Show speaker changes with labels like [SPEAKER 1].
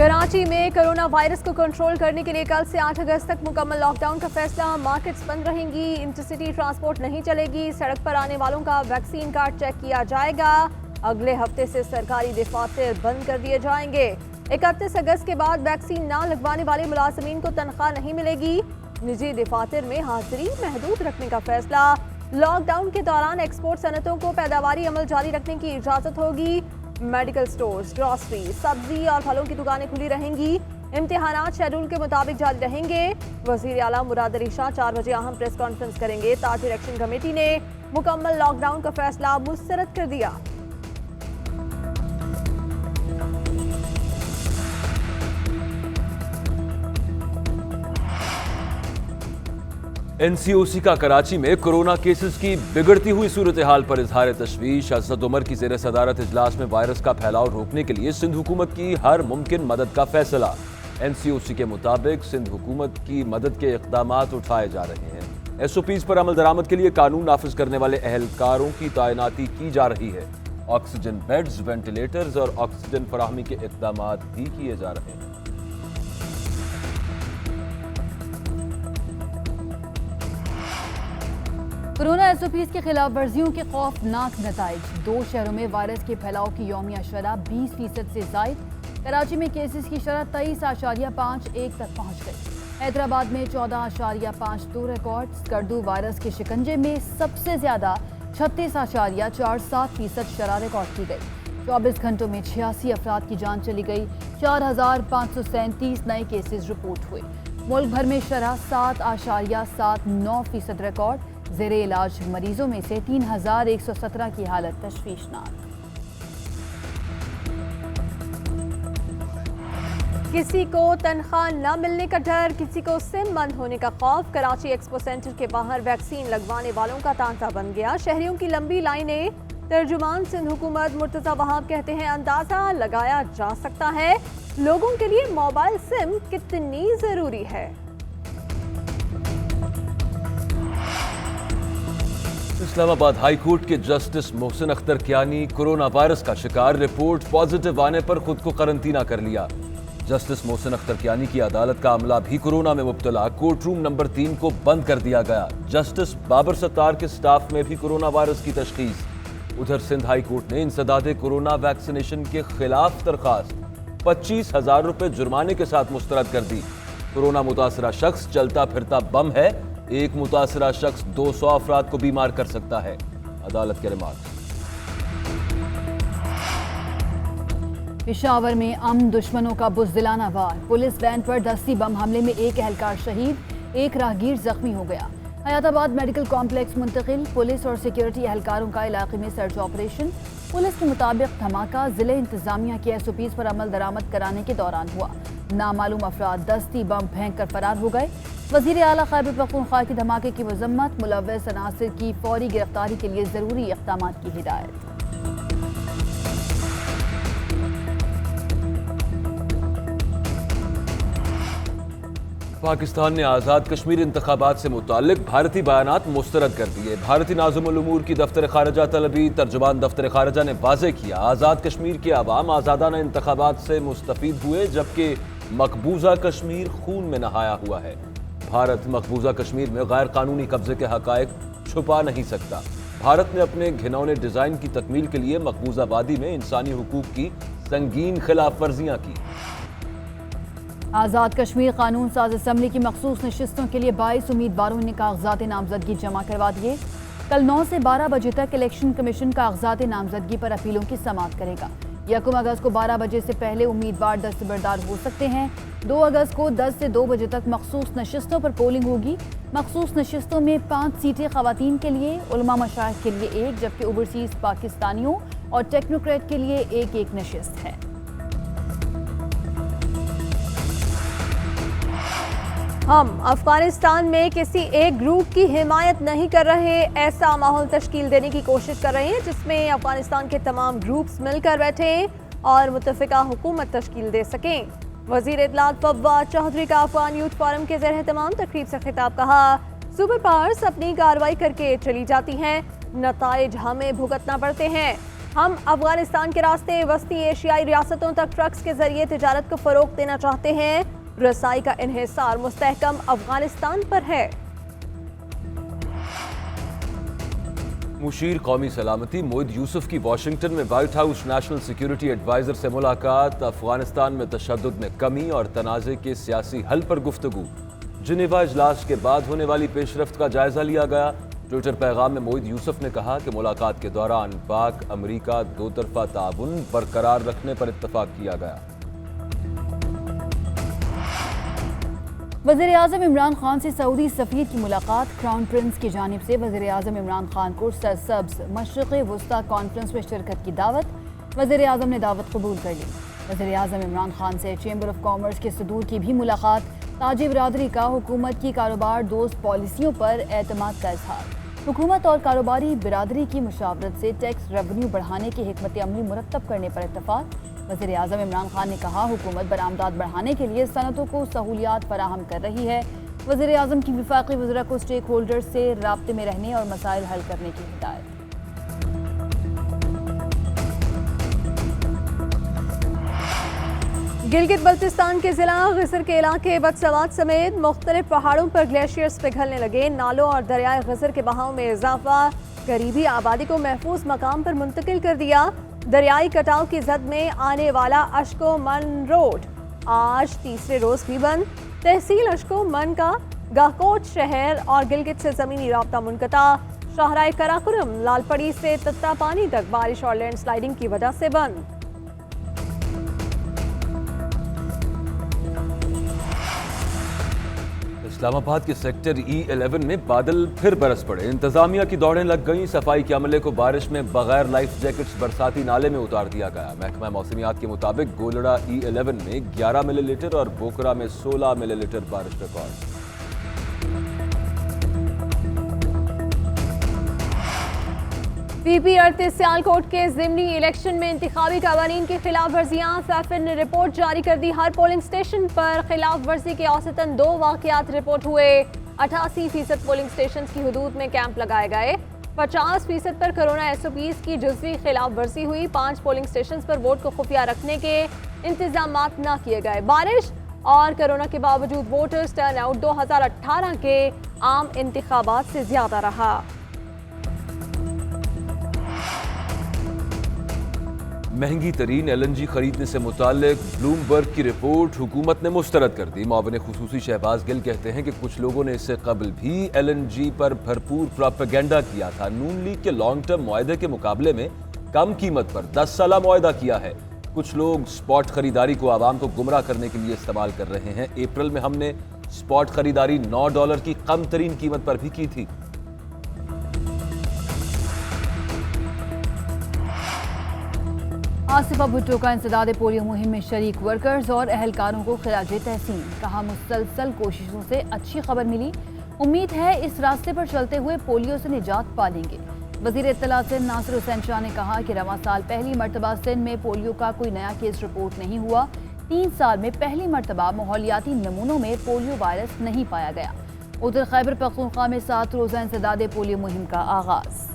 [SPEAKER 1] کراچی میں corona virus کو control کرنے کے لیے کل سے 8 اگست تک مکمل لاک ڈاؤن کا فیصلہ۔ مارکیٹس بند رہیں گی، انٹرسٹی ٹرانسپورٹ نہیں چلے گی، سڑک پر آنے والوں کا ویکسین کارڈ چیک کیا جائے گا۔ اگلے ہفتے سے سرکاری دفاتر بند کر دیے جائیں گے۔ 31 اگست کے بعد ویکسین نہ لگوانے والے ملازمین کو تنخواہ نہیں ملے گی۔ نجی دفاتر میں حاضری محدود رکھنے کا فیصلہ۔ لاک ڈاؤن کے دوران ایکسپورٹ صنعتوں کو پیداواری عمل جاری رکھنے کی اجازت ہوگی۔ میڈیکل سٹورز، گروسری، سبزی اور پھلوں کی دکانیں کھلی رہیں گی۔ امتحانات شیڈول کے مطابق جاری رہیں گے۔ وزیر اعلیٰ مراد علی شاہ 4 بجے اہم پریس کانفرنس کریں گے۔ تاجر ایکشن کمیٹی نے مکمل لاک ڈاؤن کا فیصلہ مسترد کر دیا۔
[SPEAKER 2] این سی او سی کا کراچی میں کورونا کیسز کی بگڑتی ہوئی صورتحال پر اظہار تشویش۔ اسد عمر کی زیر صدارت اجلاس میں وائرس کا پھیلاؤ روکنے کے لیے سندھ حکومت کی ہر ممکن مدد کا فیصلہ۔ این سی او سی کے مطابق سندھ حکومت کی مدد کے اقدامات اٹھائے جا رہے ہیں۔ ایس او پیز پر عمل درآمد کے لیے قانون نافذ کرنے والے اہلکاروں کی تعیناتی کی جا رہی ہے۔ آکسیجن بیڈز، وینٹیلیٹرز اور آکسیجن فراہمی کے اقدامات بھی کیے جا رہے ہیں۔
[SPEAKER 3] کورونا ایس او پیز کی خلاف ورزیوں کے خوفناک نتائج۔ 2 شہروں میں وائرس کے پھیلاؤ کی یومیہ شرح 20% سے زائد۔ کراچی میں کیسز کی شرح 23.51 تک پہنچ گئی۔ حیدرآباد میں 14.52 ریکارڈ۔ اسکردو وائرس کے شکنجے میں سب سے زیادہ 36.47% شرح ریکارڈ کی گئی۔ 24 گھنٹوں میں 86 افراد کی جان چلی گئی۔ 4,537 نئے کیسز رپورٹ ہوئے۔ ملک بھر میں شرح 7.79% ریکارڈ۔ زیر علاج مریضوں میں سے 3,117 کی حالت تشویشناک۔
[SPEAKER 1] کسی کو تنخواہ نہ ملنے کا ڈر، کسی کو سم بند ہونے کا خوف۔ کراچی ایکسپو سینٹر کے باہر ویکسین لگوانے والوں کا تانتا بن گیا۔ شہریوں کی لمبی لائنیں۔ ترجمان سندھ حکومت مرتضی وہاب کہتے ہیں اندازہ لگایا جا سکتا ہے لوگوں کے لیے موبائل سم کتنی ضروری ہے۔
[SPEAKER 2] اسلام آباد ہائی کورٹ کے justice Mohsin Akhtar Kayani corona virus کا شکار، رپورٹ پازیٹیو آنے پر خود کو قرنطینہ کر لیا۔ جسٹس محسن اختر کیانی کی عدالت کا عملہ بھی کورونا میں مبتلا، کورٹ روم نمبر 3 کو بند کر دیا گیا۔ جسٹس بابر ستار کے سٹاف میں بھی کورونا وائرس کی تشخیص۔ ادھر سندھ ہائی کورٹ نے انسداد کورونا ویکسینیشن کے خلاف درخواست 25,000 روپے جرمانے کے ساتھ مسترد کر دی۔ کورونا متاثرہ شخص چلتا پھرتا بم ہے، ایک متاثرہ شخص 200 افراد کو بیمار کر سکتا ہے، عدالت کے ریمارکس۔
[SPEAKER 3] پشاور میں امن دشمنوں کا بزدلانہ وار، پولیس وین پر دستی بم حملے میں ایک اہلکار شہید، ایک راہگیر زخمی ہو گیا۔ حیات آباد میڈیکل کمپلیکس منتقل، پولیس اور سیکیورٹی اہلکاروں کا علاقے میں سرچ آپریشن۔ پولیس کے مطابق دھماکہ ضلع انتظامیہ کے ایس او پیز پر عمل درآمد کرانے کے دوران ہوا۔ نامعلوم افراد دستی بم پھینک کر فرار ہو گئے۔ وزیر اعلیٰ خیبر پختونخوا کی دھماکے کی مذمت، ملوث عناصر کی فوری گرفتاری کے لیے ضروری اقدامات کی ہدایت۔
[SPEAKER 2] پاکستان نے آزاد کشمیر انتخابات سے متعلق بھارتی بیانات مسترد کر دیے۔ بھارتی ناظم الامور کی دفتر خارجہ طلبی ترجمان دفتر خارجہ نے واضح کیا، آزاد کشمیر کے عوام آزادانہ انتخابات سے مستفید ہوئے، جبکہ مقبوضہ کشمیر خون میں نہایا ہوا ہے۔ بھارت مقبوضہ کشمیر میں غیر قانونی قبضے کے حقائق چھپا نہیں سکتا۔ بھارت نے اپنے گھنونے ڈیزائن کی تکمیل کے لیے مقبوضہ وادی میں انسانی حقوق کی سنگین خلاف ورزیاں کی۔
[SPEAKER 3] آزاد کشمیر قانون ساز اسمبلی کی مخصوص نشستوں کے لیے 22 امیدواروں نے کاغذات نامزدگی جمع کروا دیے۔ کل 9 سے 12 بجے تک الیکشن کمیشن کاغذات نامزدگی پر اپیلوں کی سماعت کرے گا۔ 1 اگست کو 12 بجے سے پہلے امیدوار دستبردار ہو سکتے ہیں۔ 2 اگست کو 10 سے 2 بجے تک مخصوص نشستوں پر پولنگ ہوگی۔ مخصوص نشستوں میں 5 سیٹیں خواتین کے لیے، علماء مشائخ کے لیے 1، جبکہ اوورسیز پاکستانیوں اور ٹیکنوکریٹ کے لیے 1 نشست ہے۔
[SPEAKER 1] ہم افغانستان میں کسی ایک گروپ کی حمایت نہیں کر رہے، ایسا ماحول تشکیل دینے کی کوشش کر رہے ہیں جس میں افغانستان کے تمام گروپس مل کر بیٹھیں اور متفقہ حکومت تشکیل دے سکیں۔ وزیر اطلاعات فواد چودھری کا افغان یوتھ فورم کے زیر اہتمام تقریب سے خطاب، کہا سپر پاورز اپنی کارروائی کر کے چلی جاتی ہیں، نتائج ہمیں بھگتنا پڑتے ہیں۔ ہم افغانستان کے راستے وسطی ایشیائی ریاستوں تک ٹرکس کے ذریعے تجارت کو فروغ دینا چاہتے ہیں. رسائی کا انحصار مستحکم افغانستان پر ہے.
[SPEAKER 2] مشیر قومی سلامتی موعد یوسف کی واشنگٹن میں White House National Security Adviser سے ملاقات. افغانستان میں تشدد میں کمی اور تنازع کے سیاسی حل پر گفتگو. جنیوا اجلاس کے بعد ہونے والی پیش رفت کا جائزہ لیا گیا. ٹویٹر پیغام میں موعد یوسف نے کہا کہ ملاقات کے دوران پاک امریکہ دو طرفہ تعاون برقرار رکھنے پر اتفاق کیا گیا.
[SPEAKER 3] وزیر اعظم عمران خان سے سعودی سفیر کی ملاقات. کراؤن پرنس کی جانب سے وزیر اعظم عمران خان کو سرسبز مشرق وسطی کانفرنس میں شرکت کی دعوت. وزیر اعظم نے دعوت قبول کر لی. وزیر اعظم عمران خان سے چیمبر آف کامرس کے صدور کی بھی ملاقات. تاجر برادری کا حکومت کی کاروبار دوست پالیسیوں پر اعتماد کا اظہار. حکومت اور کاروباری برادری کی مشاورت سے ٹیکس ریونیو بڑھانے کی حکمت عملی مرتب کرنے پر اتفاق. وزیر اعظم عمران خان نے کہا حکومت برآمدات بڑھانے کے لیے صنعتوں کو سہولیات فراہم کر رہی ہے. وزیر اعظم کی وفاقی وزراء کو اسٹیک ہولڈرز سے رابطے میں رہنے اور مسائل حل کرنے کی ہدایت.
[SPEAKER 1] گلگت بلتستان کے ضلع غزر کے علاقے بکسوات سمیت مختلف پہاڑوں پر گلیشیئرز پگھلنے لگے. نالوں اور دریائے غزر کے بہاؤ میں اضافہ قریبی آبادی کو محفوظ مقام پر منتقل کر دیا. دریائی کٹاؤ کی زد میں آنے والا اشکو من روڈ آج تیسرے روز بھی بند. تحصیل اشکو من کا گاہکوٹ شہر اور گلگت سے زمینی رابطہ منقطع. شاہراہ کراکرم لال پڑی سے تتا پانی تک بارش اور لینڈ سلائیڈنگ کی وجہ سے بند.
[SPEAKER 2] اسلام آباد کے سیکٹر E11 میں بادل پھر برس پڑے. انتظامیہ کی دوڑیں لگ گئیں. صفائی کے عملے کو بارش میں بغیر لائف جیکٹس برساتی نالے میں اتار دیا گیا. محکمہ موسمیات کے مطابق گولڑا E11 میں 11 ملی لیٹر اور بوکرا میں 16 ملی لیٹر بارش ریکارڈ.
[SPEAKER 1] پی پی 38 سیالکوٹ کے ضمنی الیکشن میں انتخابی قوانین کی خلاف ورزیاں. فیفن نے رپورٹ جاری کر دی. ہر پولنگ سٹیشن پر خلاف ورزی کے اوسطاً 2 واقعات رپورٹ ہوئے. 88% پولنگ سٹیشنز کی حدود میں کیمپ لگائے گئے. 50% پر کرونا SOPs کی جزوی خلاف ورزی ہوئی. 5 پولنگ سٹیشنز پر ووٹ کو خفیہ رکھنے کے انتظامات نہ کیے گئے. بارش اور کرونا کے باوجود ووٹرز ٹرن آؤٹ 2018 کے عام انتخابات سے زیادہ رہا.
[SPEAKER 2] مہنگی ترین LNG خریدنے سے متعلق بلومبرگ کی رپورٹ حکومت نے مسترد کر دی. معاون خصوصی شہباز گل کہتے ہیں کہ کچھ لوگوں نے اس سے قبل بھی LNG پر بھرپور پراپیگنڈا کیا تھا. نون لیگ کے لانگ ٹرم معاہدے کے مقابلے میں کم قیمت پر 10 سالہ معاہدہ کیا ہے. کچھ لوگ سپاٹ خریداری کو عوام کو گمراہ کرنے کے لیے استعمال کر رہے ہیں. اپریل میں ہم نے سپاٹ خریداری $9 کی کم ترین قیمت پر بھی کی تھی.
[SPEAKER 3] آصفہ بھٹو کا انسداد پولیو مہم میں شریک ورکرز اور اہلکاروں کو خراج تحسین. کہا مسلسل کوششوں سے اچھی خبر ملی. امید ہے اس راستے پر چلتے ہوئے پولیو سے نجات پا لیں گے. وزیر اطلاع سندھ ناصر حسین شاہ نے کہا کہ رواں سال پہلی مرتبہ سندھ میں پولیو کا کوئی نیا کیس رپورٹ نہیں ہوا. 3 سال میں پہلی مرتبہ ماحولیاتی نمونوں میں پولیو وائرس نہیں پایا گیا. ادھر خیبر پختونخوا میں 7 روزہ انسداد پولیو مہم کا آغاز.